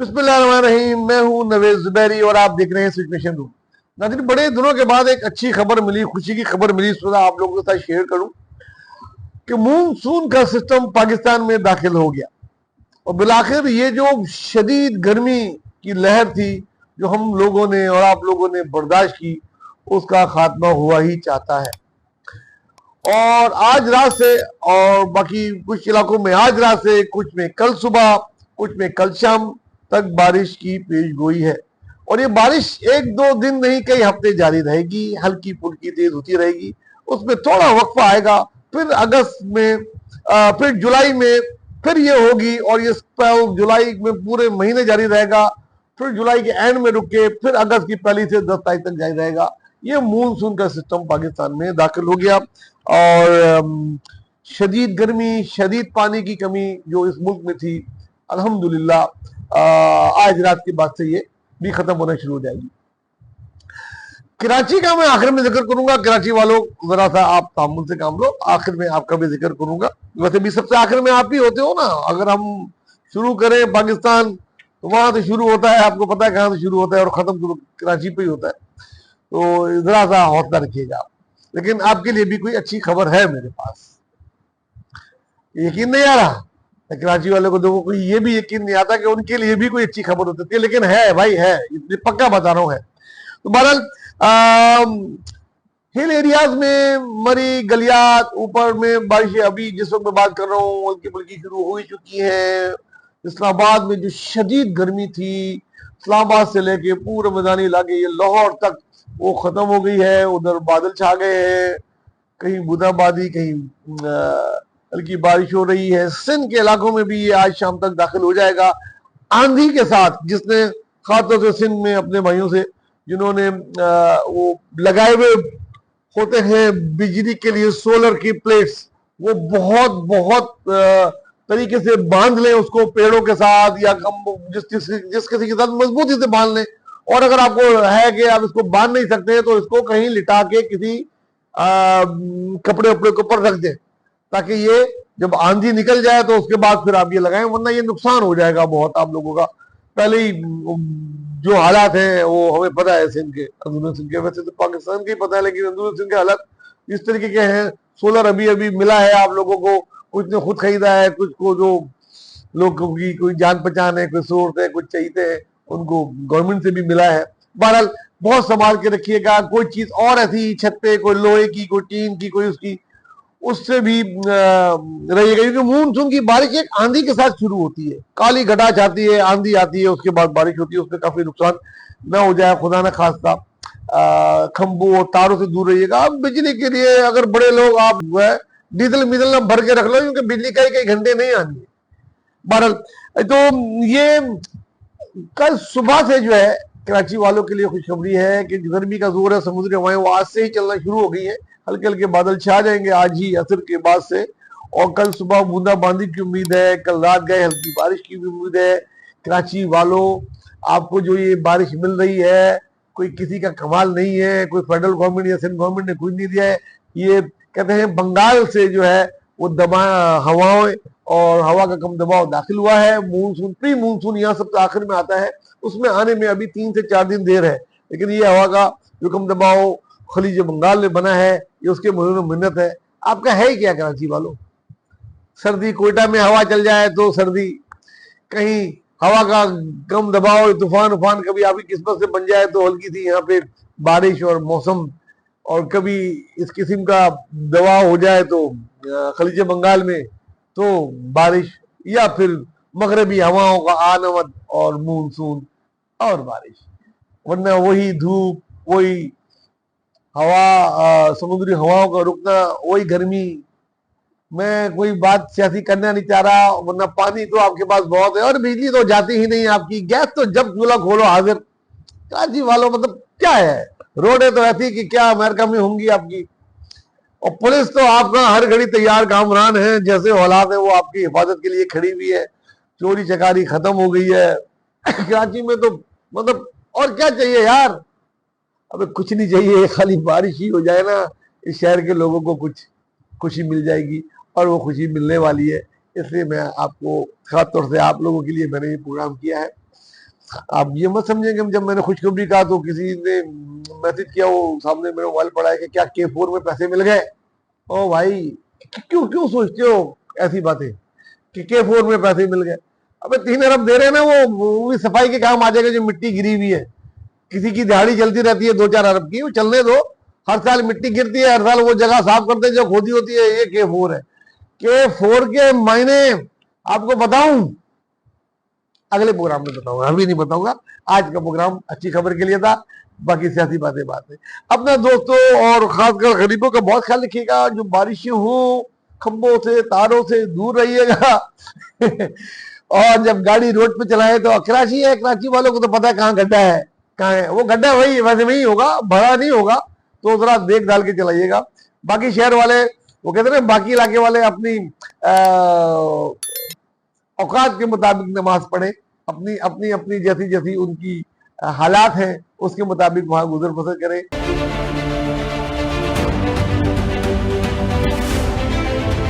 बिस्मिल्लाहिर्रहमानिर्रहीम। मैं हूं नवेद जुबैरी और आप देख रहे हैं सिचुएशन रूम। नाज़रीन, बड़े दिनों के बाद एक अच्छी खबर मिली, खुशी की खबर मिली, इस वजह आप लोगों के साथ शेयर करूं कि मानसून का सिस्टम पाकिस्तान में दाखिल हो गया और बिलाखिर ये जो शदीद गर्मी की लहर थी जो हम लोगों ने और आप लोगों ने बर्दाश्त की, उसका खात्मा हुआ ही चाहता है। और आज रात से और बाकी कुछ इलाकों में आज रात से, कुछ में कल सुबह, कुछ में कल शाम तक बारिश की पेशगोई है। और ये बारिश एक दो दिन नहीं, कई हफ्ते जारी रहेगी, हल्की फुल्की तेज होती रहेगी, उसमें थोड़ा वक्फा आएगा, फिर अगस्त में, फिर जुलाई में फिर ये होगी और ये जुलाई में पूरे महीने जारी रहेगा, फिर जुलाई के एंड में रुक के फिर अगस्त की पहली से 10 तारीख तक जारी रहेगा। ये मानसून का सिस्टम पाकिस्तान में दाखिल हो गया और शदीद गर्मी, शदीद पानी की कमी जो इस मुल्क में थी, अल्हम्दुलिल्लाह आज रात के बाद से ये भी खत्म होना शुरू हो जाएगी। कराची का मैं आखिर में जिक्र करूंगा। कराची वालों, जरा सा आप तामुल से काम लो, आखिर में आपका भी जिक्र करूंगा। वैसे भी सबसे आखिर में आप ही होते हो ना। अगर हम शुरू करें पाकिस्तान तो वहां से शुरू होता है, आपको पता है कहां से शुरू होता है और खत्म कराची पे ही होता है। तो जरा सा हौसला रखिएगा। लेकिन आपके लिए भी कोई अच्छी खबर है मेरे पास। यकीन नहीं आ रहा कराची वालों को, देखो कोई ये भी यकीन नहीं आता कि उनके लिए भी कोई अच्छी खबर हो सकती है, लेकिन है भाई, है, इतनी पक्का बता रहा हूं है। तो बहरहाल हिल एरियाज में मरी गलियात ऊपर में बारिशें अभी जिस वक्त मैं बात कर रहा हूँ हल्की फुल्की शुरू हो चुकी है। इस्लामाबाद में जो शदीद गर्मी थी, इस्लामाबाद से लेके पूरे मैदानी इलाके ये लाहौर तक, वो खत्म हो गई है। उधर बादल छा गए हैं, कहीं बूंदाबांदी, कहीं हल्की बारिश हो रही है। सिंध के इलाकों में भी ये आज शाम तक दाखिल हो जाएगा आंधी के साथ, जिसने खासतौर से सिंध में अपने भाइयों से जिन्होंने वो लगाए हुए होते हैं बिजली के लिए सोलर की प्लेट्स, वो बहुत बहुत तरीके से बांध लें उसको पेड़ों के साथ या जिस किसी के साथ मजबूती से बांध लें। और अगर आपको है कि आप इसको बांध नहीं सकते तो इसको कहीं लिटा के किसी कपड़े वपड़े के ऊपर रख दें, ताकि ये जब आंधी निकल जाए तो उसके बाद फिर आप ये लगाएं, वरना ये नुकसान हो जाएगा बहुत आप लोगों का। पहले ही जो हालात हैं वो हमें पता है सिंध के, अंदरून सिंध के, वैसे तो पाकिस्तान के ही पता है, लेकिन अंदरून सिंध के हालात इस तरीके के हैं। सोलर अभी अभी मिला है आप लोगों को, कुछ ने खुद खरीदा है, कुछ को जो लोगों की कोई जान पहचान है, कोई सोर्स है, कुछ चाहिए है, उनको गवर्नमेंट से भी मिला है। बहरहाल बहुत संभाल के रखिएगा। कोई चीज और ऐसी छत पे, कोई लोहे की, कोई टीन की, कोई उसकी, उससे भी रहिएगा, क्योंकि मानसून की बारिश एक आंधी के साथ शुरू होती है। काली घटा जाती है, आंधी आती है, उसके बाद बारिश होती है, उसमें काफी नुकसान न हो जाए, खुदा न खास्ता। खंभों और तारों से दूर रहिएगा। बिजली के लिए अगर बड़े लोग, आप डीजल मिजल भर के रख लो, क्योंकि बिजली कई घंटे नहीं आनी है। बहरहाल तो ये कल सुबह से जो है कराची वालों के लिए खुशखबरी है कि गर्मी का जोर है, समुद्री हवाएं वो आज से ही चलना शुरू हो गई है। हल्के हल्के बादल छा जाएंगे आज ही असर के बाद से, और कल सुबह बूंदाबांदी की उम्मीद है, कल रात गए हल्की बारिश की भी उम्मीद है। कराची वालों, आपको जो ये बारिश मिल रही है कोई किसी का कमाल नहीं है, कोई फेडरल गवर्नमेंट या सेंट्रल गवर्नमेंट ने कुछ नहीं दिया है। ये कहते हैं बंगाल से जो है वो हवाएं और हवा का कम दबाव दाखिल हुआ है। मानसून, प्री मानसून यहाँ सबसे आखिर में आता है, उसमें आने में अभी 3 से 4 दिन देर है, लेकिन ये हवा का जो कम दबाव खलीज बंगाल में बना है, ये उसके मिन्नत है। आपका है ही क्या कराची वालों? सर्दी, कोयटा में हवा चल जाए तो सर्दी, कहीं हवा का कम दबाव, तूफान उफान कभी आपकी किस्मत से बन जाए तो हल्की सी यहाँ पे बारिश और मौसम, और कभी इस किस्म का दबाव हो जाए तो खलीज बंगाल में तो बारिश, या फिर मगरबी हवाओं का आनमत और मानसून और बारिश, वरना वही धूप, वही हवा, समुद्री हवाओं का रुकना, वही गर्मी। मैं कोई बात सियासी करना नहीं चाह रहा, वरना पानी तो आपके पास बहुत है और बिजली तो जाती ही नहीं आपकी। गैस तो जब चूल्हा खोलो हाजिर। कराची वालों मतलब क्या है, रोडें तो ऐसी कि क्या अमेरिका में होंगी आपकी, और पुलिस तो आपका हर घड़ी तैयार कामरान है, जैसे हालात है वो आपकी हिफाजत के लिए खड़ी हुई है। चोरी चकारी खत्म हो गई है कराची में, तो मतलब और क्या चाहिए यार। अब कुछ नहीं चाहिए, खाली बारिश ही हो जाए ना, इस शहर के लोगों को कुछ खुशी मिल जाएगी, और वो खुशी मिलने वाली है। इसलिए मैं आपको खास तौर से आप लोगों के लिए मैंने ये प्रोग्राम किया है। आप ये मत समझेंगे जब मैंने खुशखबरी कहा तो किसी ने मैसेज किया, वो सामने मेरे मोबाइल पड़ा है कि क्या K4 में पैसे मिल गए। ओ भाई, क्यों क्यों सोचते हो ऐसी बातें कि K4 में पैसे मिल गए? अबे 3 अरब दे रहे हैं ना, वो भी सफाई के काम आ जाएगा जो मिट्टी गिरी हुई है। किसी की दिहाड़ी चलती रहती है 2-4 अरब की, वो चलने दो। हर साल मिट्टी गिरती है, हर साल वो जगह साफ करते हैं जो खोदी होती है। ये K4 है। K4 के मायने आपको बताऊं, अगले प्रोग्राम में बताऊंगा, अभी नहीं बताऊंगा। आज का प्रोग्राम अच्छी खबर के लिए था, बाकी सियासी बातें बात है। अपना दोस्तों और खासकर गरीबों का बहुत ख्याल रखिएगा। जो बारिशें हो, खंभों से तारों से दूर रहिएगा। और जब गाड़ी रोड पे चलाए तो कराची है, कराची वालों को तो पता है कहाँ गड्ढा है, कहाँ है वो गड्ढा। वही वैसे वही होगा, भरा नहीं होगा, तो जरा देख डाल के चलाइएगा। बाकी शहर वाले, वो कहते हैं बाकी इलाके वाले अपनी औकात के मुताबिक नमाज पढ़े, अपनी अपनी अपनी जैसी जैसी उनकी हालात हैं उसके मुताबिक वहां गुजर बसर करें।